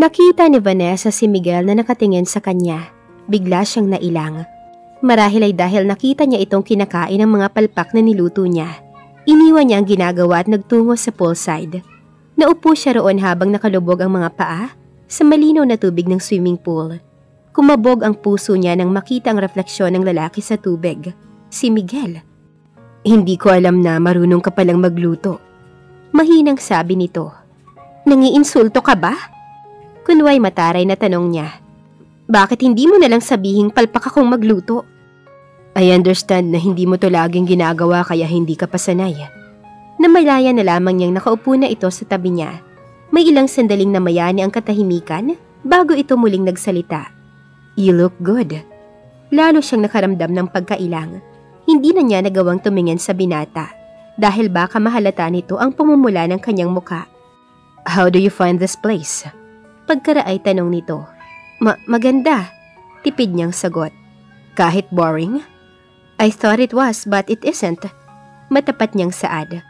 Nakita ni Vanessa si Miguel na nakatingin sa kanya. Bigla siyang nailang. Marahil ay dahil nakita niya itong kinakain ng mga palpak na niluto niya. Iniwan niya ang ginagawa at nagtungo sa poolside. Naupo siya roon habang nakalubog ang mga paa sa malinaw na tubig ng swimming pool. Kumabog ang puso niya nang makita ang refleksyon ng lalaki sa tubig, si Miguel. Hindi ko alam na marunong ka palang magluto. Mahinang sabi nito. Nangiinsulto ka ba? Kunway mataray na tanong niya. Bakit hindi mo nalang sabihing palpak akong magluto? I understand na hindi mo to laging ginagawa kaya hindi ka pasanay. Namalaya na lamang niyang nakaupo na ito sa tabi niya. May ilang sandaling namayani ang katahimikan bago ito muling nagsalita. You look good. Lalo siyang nakaramdam ng pagkailang. Hindi na niya nagawang tumingin sa binata dahil baka mahalata nito ang pumumula ng kanyang muka. How do you find this place? Pagkaraay tanong nito. Maganda, tipid niyang sagot. Kahit boring? I thought it was but it isn't. Matapat niyang saad.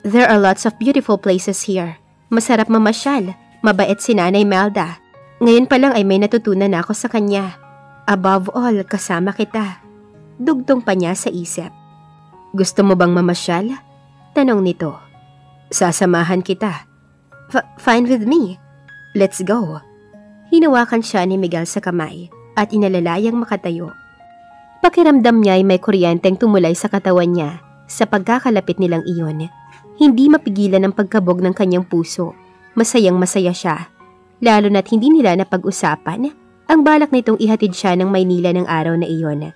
There are lots of beautiful places here. Masarap mamasyal, mabait si Nanay Melda. Ngayon pa lang ay may natutunan ako sa kanya. Above all, kasama kita. Dugtong pa niya sa isip. Gusto mo bang mamasyal? Tanong nito. Sasamahan kita. Fine with me. Let's go. Hinawakan siya ni Miguel sa kamay at inalalayang makatayo. Pakiramdam niya ay may kuryenteng tumulay sa katawan niya sa pagkakalapit nilang iyon. Hindi mapigilan ang pagkabog ng kanyang puso. Masayang masaya siya. Lalo na't hindi nila napag-usapan ang balak nitong ihatid siya ng Maynila ng araw na iyon.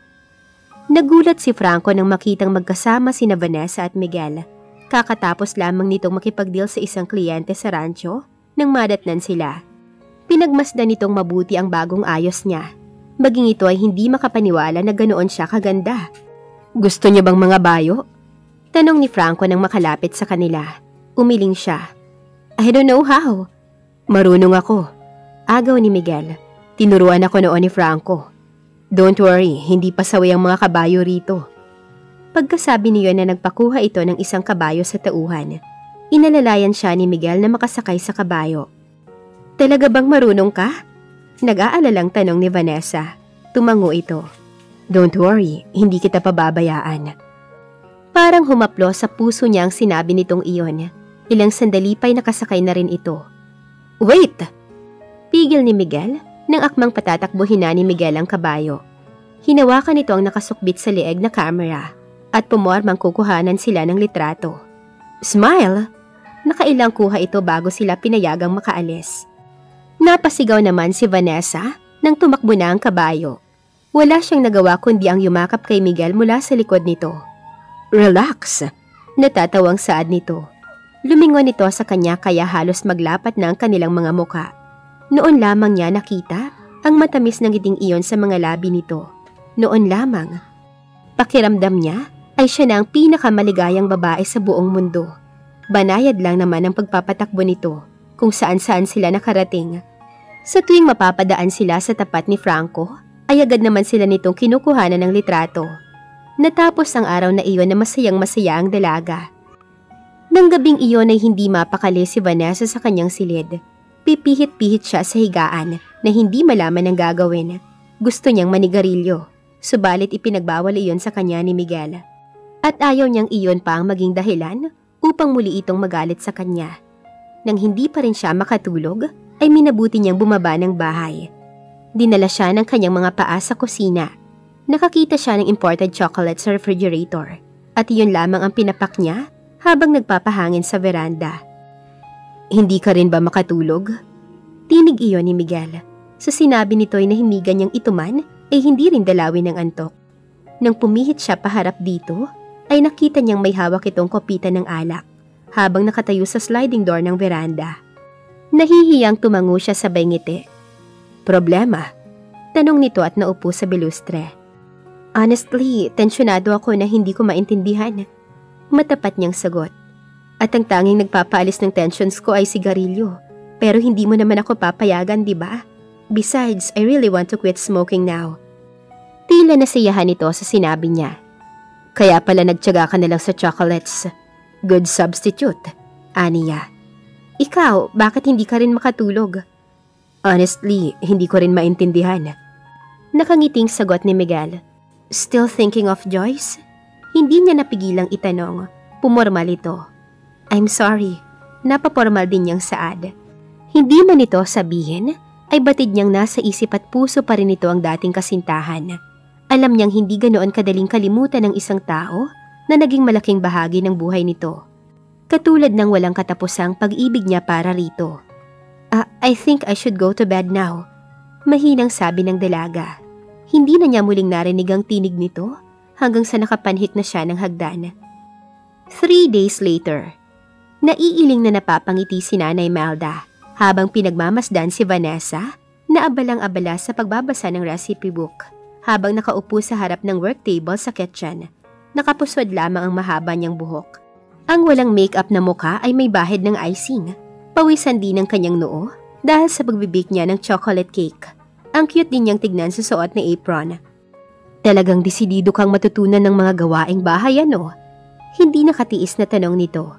Nagulat si Franco nang makitang magkasama sina Vanessa at Miguel. Kakatapos lamang nitong makipag-deal sa isang kliyente sa rancho nang madatnan sila. Pinagmasdan nitong mabuti ang bagong ayos niya. Maging ito ay hindi makapaniwala na ganoon siya kaganda. Gusto niya bang mga bayo? Tanong ni Franco nang makalapit sa kanila. Umiling siya. I don't know how. Marunong ako. Agaw ni Miguel. Tinuruan ako noon ni Franco. Don't worry, hindi pasaway ang mga kabayo rito. Pagkasabi niyo na nagpakuha ito ng isang kabayo sa tauhan, inalalayan siya ni Miguel na makasakay sa kabayo. Talaga bang marunong ka? Nag-aalalang tanong ni Vanessa. Tumango ito. Don't worry, hindi kita pababayaan. Parang humaplo sa puso niya ang sinabi nitong iyon. Ilang sandali pa'y nakasakay na rin ito. Wait! Pigil ni Miguel nang akmang patatakbuhin na ni Miguel ang kabayo. Hinawakan ito ang nakasukbit sa leeg na kamera at pumormang kukuhanan sila ng litrato. Smile! Nakailang kuha ito bago sila pinayagang makaalis. Napasigaw naman si Vanessa nang tumakbo na ang kabayo. Wala siyang nagawa kundi ang yumakap kay Miguel mula sa likod nito. Relax! Natatawang saad nito. Lumingon ito sa kanya kaya halos maglapat na ang kanilang mga muka. Noon lamang niya nakita ang matamis na ngiting iyon sa mga labi nito. Noon lamang. Pakiramdam niya ay siya na ang pinakamaligayang babae sa buong mundo. Banayad lang naman ang pagpapatakbo nito kung saan-saan sila nakarating. Sa tuwing mapapadaan sila sa tapat ni Franco, ay agad naman sila nitong kinukuhanan ng litrato. Natapos ang araw na iyon na masayang-masaya ang dalaga. Nang gabing iyon ay hindi mapakali si Vanessa sa kanyang silid. Pipihit-pihit siya sa higaan na hindi malaman ang gagawin. Gusto niyang manigarilyo, subalit ipinagbawal iyon sa kanya ni Miguel. At ayaw niyang iyon pa ang maging dahilan upang muli itong magalit sa kanya. Nang hindi pa rin siya makatulog, ay minabuti niyang bumaba ng bahay. Dinala siya ng kanyang mga paa sa kusina. Nakakita siya ng imported chocolate sa refrigerator at iyon lamang ang pinapak niya habang nagpapahangin sa veranda. Hindi ka rin ba makatulog? Tinig iyon ni Miguel. Sa sinabi nito ay nahimigan niyang ituman ay hindi rin dalawin ng antok. Nang pumihit siya paharap dito, ay nakita niyang may hawak itong kopitan ng alak habang nakatayo sa sliding door ng veranda. Nahihiyang tumango siya sabay ngiti. Problema? Tanong nito at naupo sa bilustre. Honestly, tensyonado ako na hindi ko maintindihan. Matapat niyang sagot. At ang tanging nagpapaalis ng tensions ko ay sigarilyo. Pero hindi mo naman ako papayagan, di ba? Besides, I really want to quit smoking now. Tila nasiyahan ito sa sinabi niya. Kaya pala nagtiyaga ka na lang sa chocolates. Good substitute, aniya. Ikaw, bakit hindi ka rin makatulog? Honestly, hindi ko rin maintindihan. Nakangiting sagot ni Miguel. Still thinking of Joyce? Hindi niya napigilang itanong. Pumormal ito. I'm sorry. Napapormal din niyang saad. Hindi man ito sabihin, ay batid niyang nasa isip at puso pa rin ito ang dating kasintahan. Alam niyang hindi ganoon kadaling kalimutan ng isang tao na naging malaking bahagi ng buhay nito. Katulad ng walang katapusang pag-ibig niya para rito. I think I should go to bed now. Mahinang sabi ng dalaga. Hindi na niya muling narinig ang tinig nito hanggang sa nakapanhik na siya ng hagdan. 3 days later, naiiling na napapangiti si Nanay Melda habang pinagmamasdan si Vanessa na abalang-abala sa pagbabasa ng recipe book habang nakaupo sa harap ng work table sa kitchen. Nakapusod lamang ang mahaba niyang buhok. Ang walang makeup na mukha ay may bahid ng icing. Pawisan din ang kanyang noo dahil sa pagbibake niya ng chocolate cake. Ang cute din niyang tignan sa suot na apron. Talagang desidido kang matutunan ng mga gawaing bahay ano? Hindi nakatiis na tanong nito.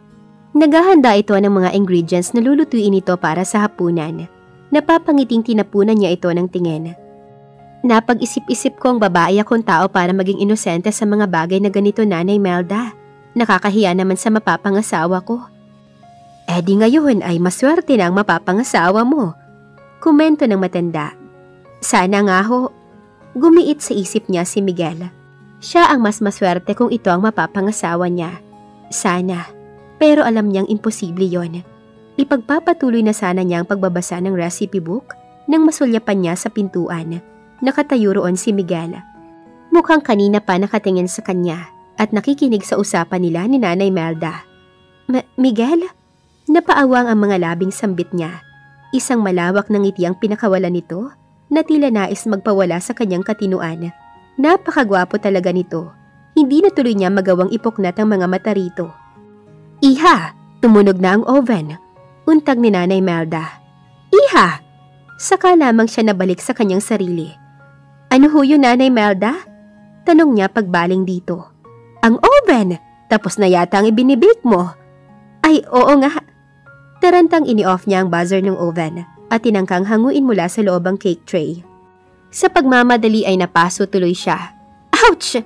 Naghahanda ito ng mga ingredients na lulutuin ito para sa hapunan. Napapangiting tinapunan niya ito ng tingin. Napag-isip-isip ko ang babae akong tao para maging inosente sa mga bagay na ganito, Nanay Melda. Nakakahiya naman sa mapapangasawa ko. Eh di ngayon ay maswerte na ang mapapangasawa mo. Komento ng matanda. Sana nga ho. Gumiit sa isip niya si Miguel. Siya ang mas maswerte kung ito ang mapapangasawa niya. Sana. Pero alam niyang imposible yon. Ipagpapatuloy na sana niya ang pagbabasa ng recipe book nang masulyapan niya sa pintuan. Nakatayo roon si Miguel. Mukhang kanina pa nakatingin sa kanya at nakikinig sa usapan nila ni Nanay Melda. Miguel? Napaawang ang mga labing sambit niya. Isang malawak na ngiti ang pinakawalan nito na tila nais magpawala sa kanyang katinuan. Napakagwapo talaga nito. Hindi na tuloy niya magawang ipoknat ang mga mata rito. Iha! Tumunog na ang oven. Untag ni Nanay Melda. Iha! Saka lamang siya nabalik sa kanyang sarili. Ano ho yun, Nanay Melda? Tanong niya pagbaling dito. Ang oven! Tapos na yata ang ibinibake mo. Ay, oo nga. Tarantang ini-off niya ang buzzer ng oven at tinangkang hanguin mula sa loob ang cake tray. Sa pagmamadali ay napaso tuloy siya. Ouch!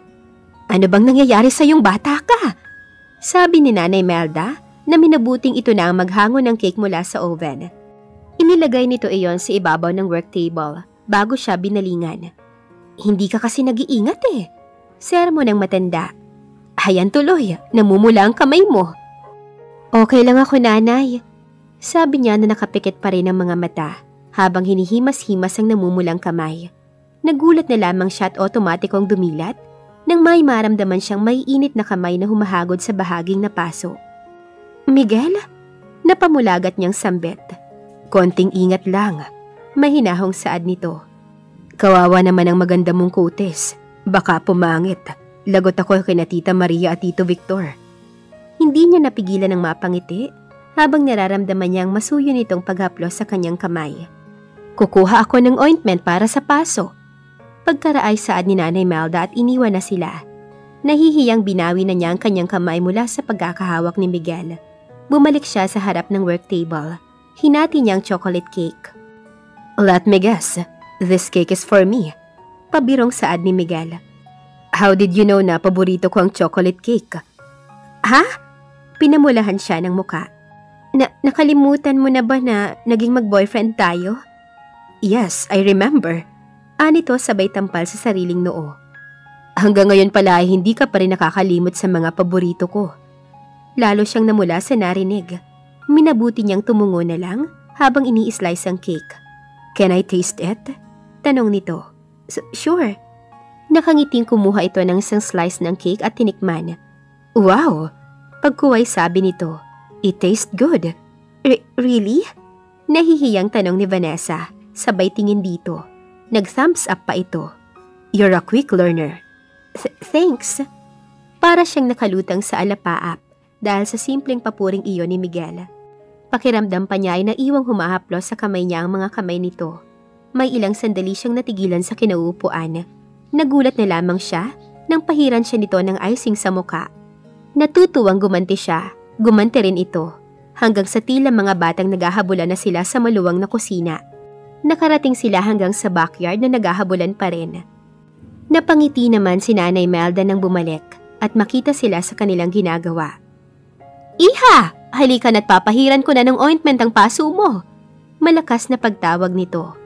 Ano bang nangyayari sa iyong bata ka? Sabi ni Nanay Melda na minabuting ito na ang maghango ng cake mula sa oven. Inilagay nito iyon sa ibabaw ng work table bago siya binalingan. Hindi ka kasi nag-iingat eh. Sermon ng matanda. Hayan tuloy, namumula ang kamay mo. Okay lang ako, Nanay. Sabi niya na nakapikit pa rin ang mga mata habang hinihimas-himas ang namumulang kamay. Nagulat na lamang siya at otomatikong dumilat nang may maramdaman siyang may init na kamay na humahagod sa bahaging napaso. Miguel? Napamulagat niyang sambit. Konting ingat lang. Mahinahong saad nito. Kawawa naman ang maganda mong kutis. Baka pumangit. Lagot ako kina Tita Maria at Tito Victor. Hindi niya napigilan ng mapangiti habang nararamdaman niyang masuyo nitong paghaplos sa kanyang kamay. Kukuha ako ng ointment para sa paso. Pagkaraay saad ni Nanay Melda at iniwan na sila. Nahihiyang binawi na niya ang kanyang kamay mula sa pagkakahawak ni Miguel. Bumalik siya sa harap ng work table. Hinati niya ang chocolate cake. Let me guess, this cake is for me. Pabirong saad ni Miguel. How did you know na paborito ko ang chocolate cake? Ha? Pinamulahan siya ng muka. Nakalimutan mo na ba na naging mag-boyfriend tayo? Yes, I remember. Anito sabay tampal sa sariling noo. Hanggang ngayon pala ay hindi ka pa rin nakakalimot sa mga paborito ko. Lalo siyang namula sa narinig. Minabuti niyang tumungo na lang habang ini-slice ang cake. Can I taste it? Tanong nito. Sure. Nakangiting kumuha ito ng isang slice ng cake at tinikman. Wow! Pagkuway sabi nito, it tastes good. Really? Nahihiyang tanong ni Vanessa, sabay tingin dito. Nag-thumbs up pa ito. You're a quick learner. Thanks. Para siyang nakalutang sa alapaap dahil sa simpleng papuring iyon ni Miguel. Pakiramdam pa niya ay naiwang humahaplos sa kamay niya ang mga kamay nito. May ilang sandali siyang natigilan sa kinauupuan. Nagulat na lamang siya nang pahiran siya nito ng icing sa muka. Natutuwang gumanti siya, gumanti rin ito, hanggang sa tila mga batang naghahabulan na sila sa maluwang na kusina. Nakarating sila hanggang sa backyard na naghahabulan pa rin. Napangiti naman si Nanay Melda nang bumalik at makita sila sa kanilang ginagawa. Iha! Halika na't papahiran ko na ng ointment ang paso mo! Malakas na pagtawag nito.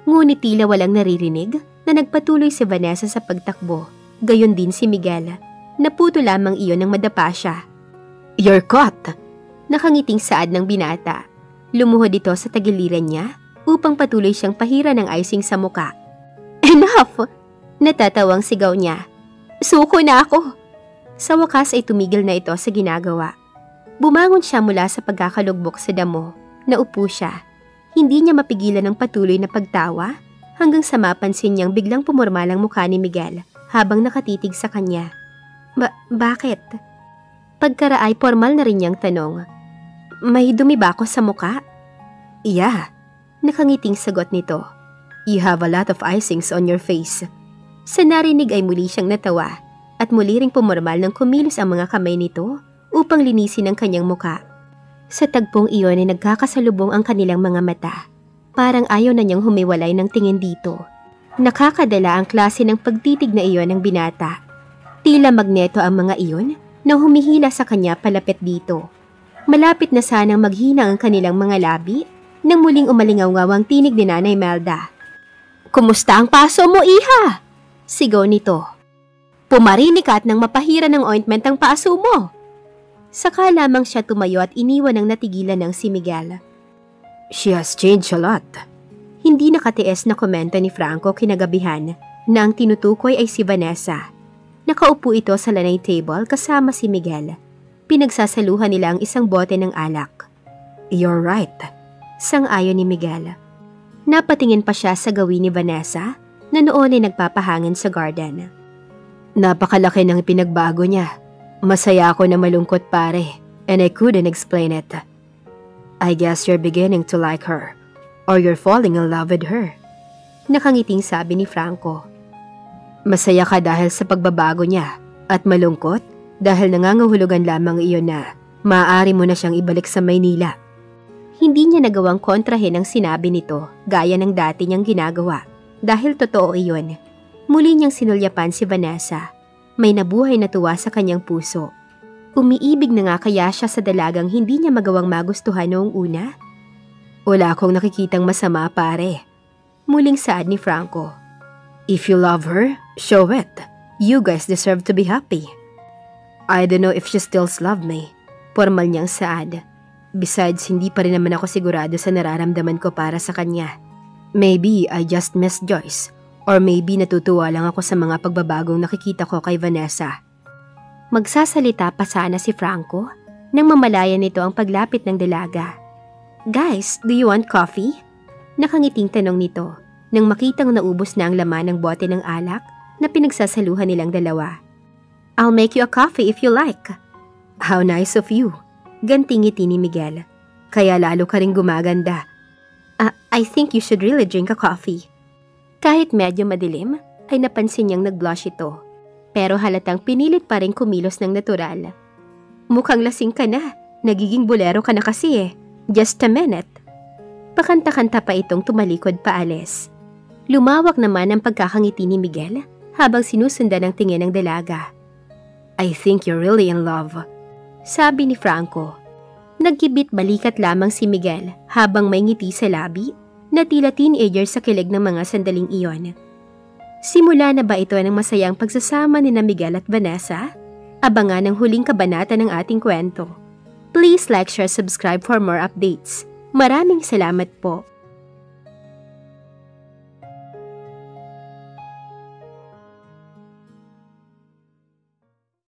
Ngunit tila walang naririnig na nagpatuloy si Vanessa sa pagtakbo. Gayon din si Miguel. Naputo lamang iyon nang madapa siya. You're caught! Nakangiting saad ng binata. Lumuhod ito sa tagiliran niya upang patuloy siyang pahira ng icing sa muka. Enough! Natatawang sigaw niya. Suko na ako! Sa wakas ay tumigil na ito sa ginagawa. Bumangon siya mula sa pagkakalugbok sa damo. Naupo siya. Hindi niya mapigilan ang patuloy na pagtawa hanggang sa mapansin niyang biglang pumormalang mukha ni Miguel habang nakatitig sa kanya. Bakit? Pagkaraay formal na rin niyang tanong. May dumi ba ako sa muka? Yeah, nakangiting sagot nito. You have a lot of icings on your face. Sa narinig ay muli siyang natawa at muli ring pumormal ng kumilos ang mga kamay nito upang linisin ang kanyang muka. Sa tagpong iyon ay nagkakasalubong ang kanilang mga mata. Parang ayaw na niyang humiwalay ng tingin dito. Nakakadala ang klase ng pagtitig na iyon ng binata. Tila magneto ang mga iyon na humihila sa kanya palapit dito. Malapit na sanang maghinang ang kanilang mga labi nang muling umalingaw-ngaw ang tinig ni Nanay Melda. Kumusta ang paso mo, Iha? Sigaw nito. Pumarinig ka at nang mapahira ng ointment ang paso mo. Saka lamang siya tumayo at iniwan ang natigilan ng si Miguel. She has changed a lot. Hindi nakatiis na komento ni Franco kinagabihan na ang tinutukoy ay si Vanessa. Nakaupo ito sa lanay table kasama si Miguel. Pinagsasaluhan nila ang isang bote ng alak. You're right, sang-ayon ni Miguel. Napatingin pa siya sa gawin ni Vanessa na noon ay nagpapahangin sa garden. Napakalaki ng pinagbago niya. Masaya ako na malungkot pare, and I couldn't explain it. I guess you're beginning to like her, or you're falling in love with her. Nakangiting sabi ni Franco. Masaya ka dahil sa pagbabago niya, at malungkot dahil nangangahulugan lamang iyon na maaari mo na siyang ibalik sa Maynila. Hindi niya nagawang kontrahin ang sinabi nito gaya ng dati niyang ginagawa, dahil totoo iyon. Muli niyang sinulyapan si Vanessa. May nabuhay na tuwa sa kanyang puso. Umiibig na nga kaya siya sa dalagang hindi niya magawang magustuhan noong una? Wala akong nakikitang masama pare. Muling saad ni Franco. If you love her, show it. You guys deserve to be happy. I don't know if she still loves me. Formal niyang saad. Besides, hindi pa rin naman ako sigurado sa nararamdaman ko para sa kanya. Maybe I just miss Joyce. Or maybe natutuwa lang ako sa mga pagbabagong nakikita ko kay Vanessa. Magsasalita pa sana si Franco nang mamalayan nito ang paglapit ng dalaga. Guys, do you want coffee? Nakangiting tanong nito nang makitang naubos na ang laman ng bote ng alak na pinagsasaluhan nilang dalawa. I'll make you a coffee if you like. How nice of you. Ganting ngiti ni Miguel. Kaya lalo ka rin gumaganda. I think you should really drink a coffee. Kahit medyo madilim, ay napansin niyang nag-blush ito. Pero halatang pinilit pa rin kumilos ng natural. Mukhang lasing ka na. Nagiging bolero ka na kasi eh. Just a minute. Pakanta-kanta pa itong tumalikod paalis. Lumawak naman ang pagkakangiti ni Miguel habang sinusundan ang tingin ng dalaga. I think you're really in love. Sabi ni Franco. Nagkibit balikat lamang si Miguel habang may ngiti sa labi na tila teenager sa kilig ng mga sandaling iyon. Simula na ba ito ng masayang pagsasama ni Miguel at Vanessa? Abangan ang huling kabanata ng ating kwento. Please like, share, subscribe for more updates. Maraming salamat po.